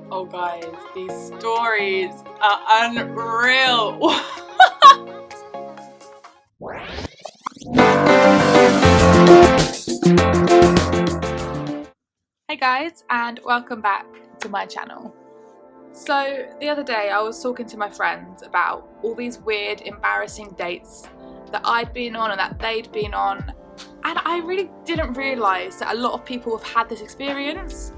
Oh guys, these stories are unreal. Hey guys, and welcome back to my channel. So the other day I was talking to my friends about all these weird, embarrassing dates that I'd been on and that they'd been on, and I really didn't realise that a lot of people have had this experience.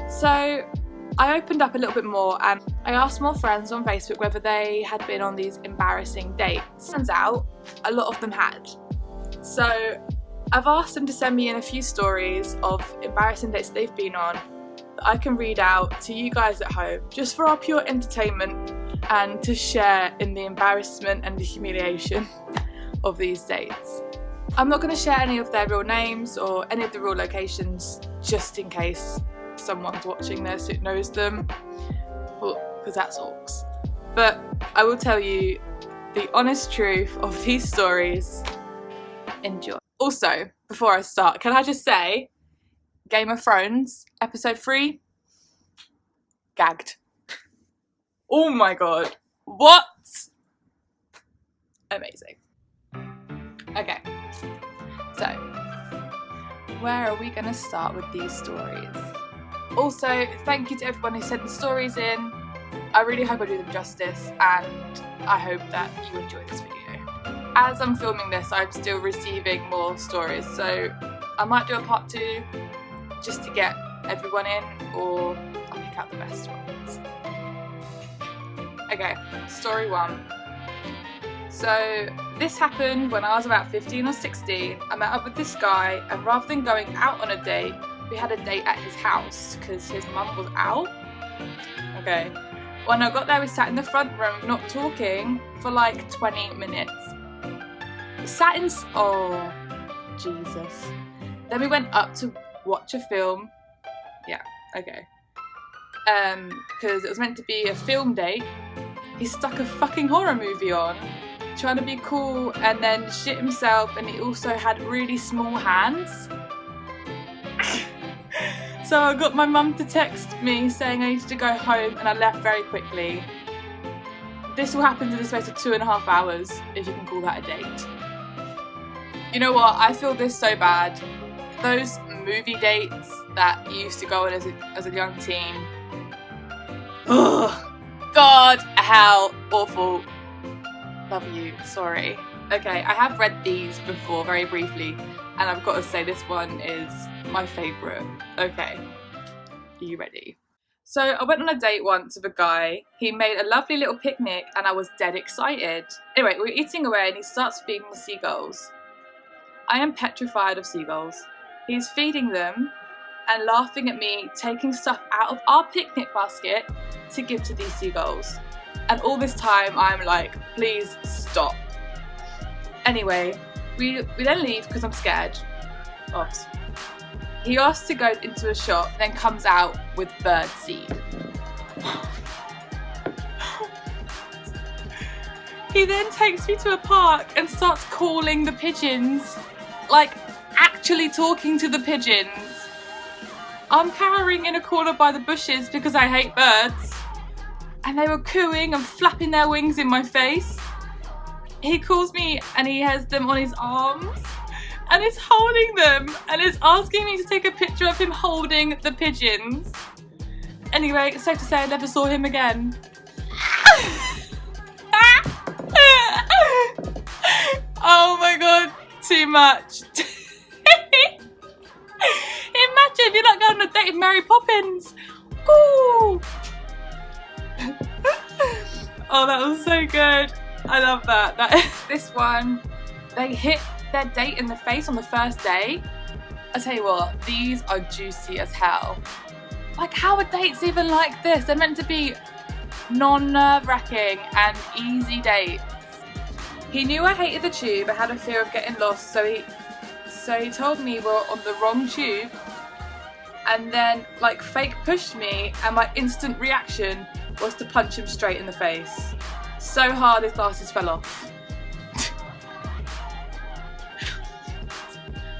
So I opened up a little bit more and I asked more friends on Facebook whether they had been on these embarrassing dates. Turns out a lot of them had. So I've asked them to send me in a few stories of embarrassing dates they've been on that I can read out to you guys at home, just for our pure entertainment and to share in the embarrassment and the humiliation of these dates. I'm not going to share any of their real names or any of the real locations, just in case someone's watching this who knows them, because that's hawks. But I will tell you the honest truth of these stories. Enjoy. Also, before I start, can I just say, Game of Thrones, episode 3, gagged. Oh my god, what? Amazing. Okay, so where are we going to start with these stories? Also, thank you to everyone who sent the stories in. I really hope I do them justice, and I hope that you enjoy this video. As I'm filming this, I'm still receiving more stories, so I might do a part 2 just to get everyone in, or I'll pick out the best ones. Okay, story 1. So this happened when I was about 15 or 16. I met up with this guy, and rather than going out on a date, we had a date at his house because his mum was out. Okay. When I got there, we sat in the front room, not talking, for like 20 minutes. We sat in... Oh, Jesus. Then we went up to watch a film. Yeah, okay. Because it was meant to be a film date. He stuck a fucking horror movie on, trying to be cool, and then shit himself, and he also had really small hands. So I got my mum to text me saying I needed to go home, and I left very quickly. This all happened in the space of 2.5 hours, if you can call that a date. You know what, I feel this so bad. Those movie dates that you used to go on as a young teen. Ugh, God, how awful. Love you, sorry. Okay, I have read these before very briefly, and I've got to say this one is my favourite. Okay, are you ready? So I went on a date once with a guy. He made a lovely little picnic and I was dead excited. Anyway, we were eating away and he starts feeding the seagulls. I am petrified of seagulls. He's feeding them and laughing at me taking stuff out of our picnic basket to give to these seagulls. And all this time I'm like, please stop. Anyway, we then leave because I'm scared. Oops. He asks to go into a shop, then comes out with bird seed. He then takes me to a park and starts calling the pigeons. Like, actually talking to the pigeons. I'm cowering in a corner by the bushes because I hate birds. And they were cooing and flapping their wings in my face. He calls me and he has them on his arms. And is holding them and is asking me to take a picture of him holding the pigeons. Anyway, it's safe to say I never saw him again. Oh my god, too much. Imagine you're not going on a date with Mary Poppins. Ooh. Oh, that was so good. I love that. This one, they hit their date in the face on the first day. I tell you what, these are juicy as hell. Like, how are dates even like this? They're meant to be non-nerve-wracking and easy dates. He knew I hated the tube and had a fear of getting lost, so he told me we're on the wrong tube, and then like fake pushed me, and my instant reaction was to punch him straight in the face. So hard his glasses fell off.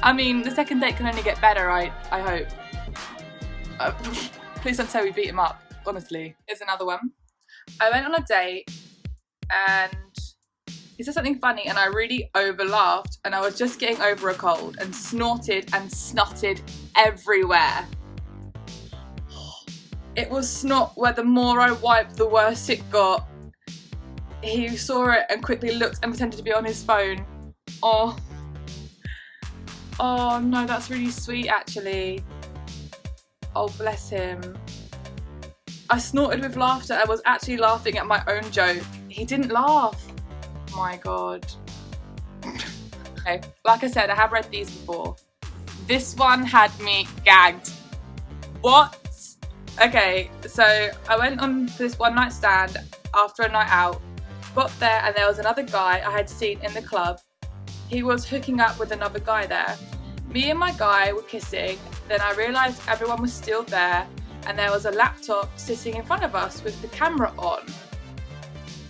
I mean, the second date can only get better, I hope. Please don't say we beat him up. honestly. Here's another one. I went on a date and he said something funny and I really over-laughed and I was just getting over a cold and snorted and snotted everywhere. It was snot where the more I wiped, the worse it got. He saw it and quickly looked and pretended to be on his phone. Oh no, that's really sweet actually. Oh, bless him. I snorted with laughter. I was actually laughing at my own joke. He didn't laugh. Oh my God. Okay, like I said, I have read these before. This one had me gagged. What? Okay, so I went on this one night stand after a night out. Got there and there was another guy I had seen in the club. He was hooking up with another guy there. Me and my guy were kissing. Then I realised everyone was still there and there was a laptop sitting in front of us with the camera on.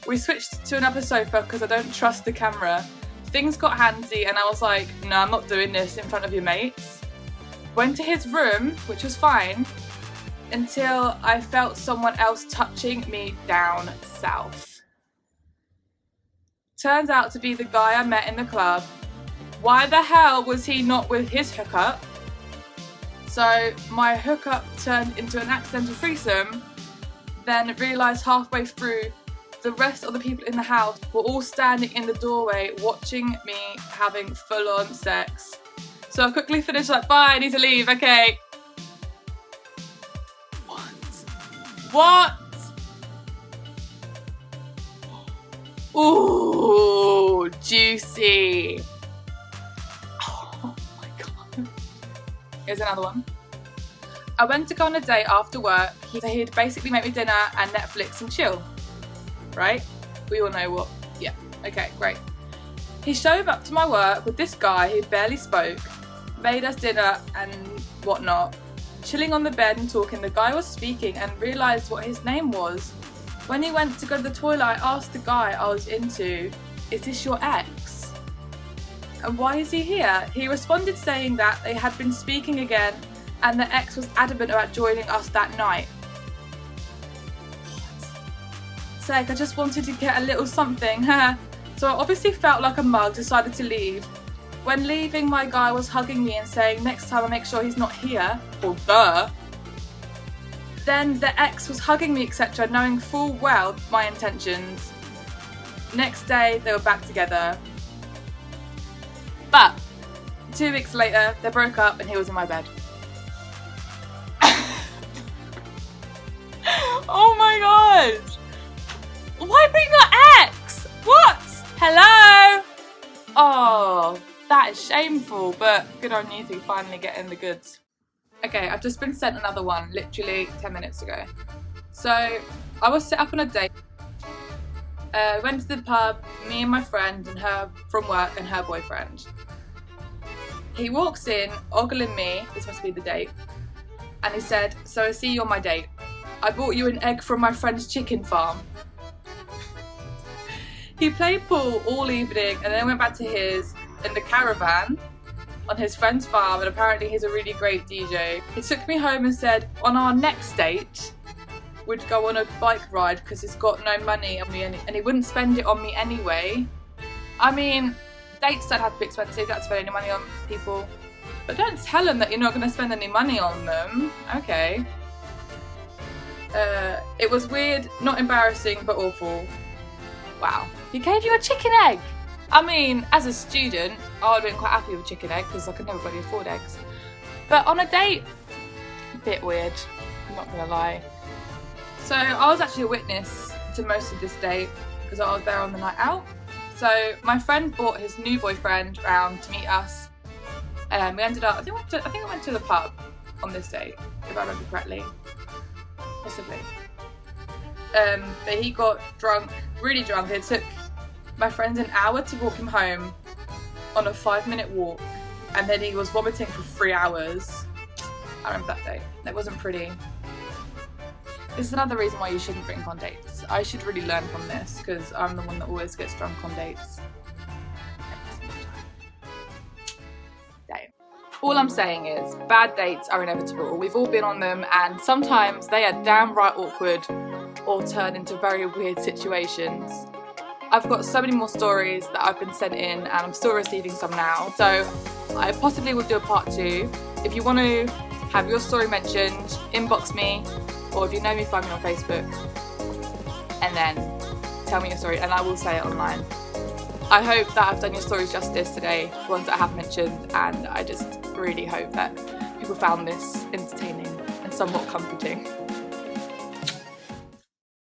We switched to another sofa because I don't trust the camera. Things got handsy and I was like, no, I'm not doing this in front of your mates. Went to his room, which was fine, until I felt someone else touching me down south. Turns out to be the guy I met in the club. Why the hell was he not with his hookup? So my hookup turned into an accidental threesome, then realised halfway through the rest of the people in the house were all standing in the doorway watching me having full-on sex. So I quickly finished like, bye, I need to leave, okay. What? Ooh, juicy. Oh my God. Here's another one. I went to go on a date after work. He'd basically make me dinner and Netflix and chill. Right? We all know what. Yeah, okay, great. He showed up to my work with this guy who barely spoke, made us dinner and whatnot. Chilling on the bed and talking, the guy was speaking and realised what his name was. When he went to go to the toilet, I asked the guy I was into, is this your ex? And why is he here? He responded saying that they had been speaking again and the ex was adamant about joining us that night. Sake, I just wanted to get a little something, So I obviously felt like a mug, decided to leave. When leaving, my guy was hugging me and saying, next time I make sure he's not here. Or duh. Then the ex was hugging me, etc., knowing full well my intentions. Next day, they were back together. But 2 weeks later, they broke up and he was in my bed. Oh my God! Why bring your ex? What? Hello? Oh, that is shameful, but good on you for finally getting the goods. Okay, I've just been sent another one, literally 10 minutes ago. So, I was set up on a date. Went to the pub, me and my friend and her from work and her boyfriend. He walks in, ogling me, this must be the date, and he said, so I see you're my date. I bought you an egg from my friend's chicken farm. He played pool all evening and then went back to his in the caravan on his friend's farm, and apparently he's a really great DJ. He took me home and said on our next date we'd go on a bike ride because he's got no money on me and he wouldn't spend it on me anyway. I mean, dates don't have to be expensive, you don't have to spend any money on people. But don't tell him that you're not going to spend any money on them. Okay. It was weird, not embarrassing, but awful. Wow. He gave you a chicken egg! I mean, as a student, I would have been quite happy with a chicken egg because I could never really afford eggs. But on a date, a bit weird, I'm not gonna lie. So I was actually a witness to most of this date because I was there on the night out. So my friend brought his new boyfriend round to meet us. We ended up, I think we went to the pub on this date, if I remember correctly. Possibly. But he got drunk, really drunk. It took my friend an hour to walk him home on a 5-minute walk, and then he was vomiting for 3 hours. I remember that day. It wasn't pretty. This is another reason why you shouldn't drink on dates. I should really learn from this because I'm the one that always gets drunk on dates. Every single time. Damn. All I'm saying is, bad dates are inevitable. We've all been on them, and sometimes they are downright awkward or turn into very weird situations. I've got so many more stories that I've been sent in, and I'm still receiving some now, so I possibly will do a part 2. If you want to have your story mentioned, inbox me, or if you know me, find me on Facebook, and then tell me your story and I will say it online. I hope that I've done your stories justice today, the ones that I have mentioned, and I just really hope that people found this entertaining and somewhat comforting.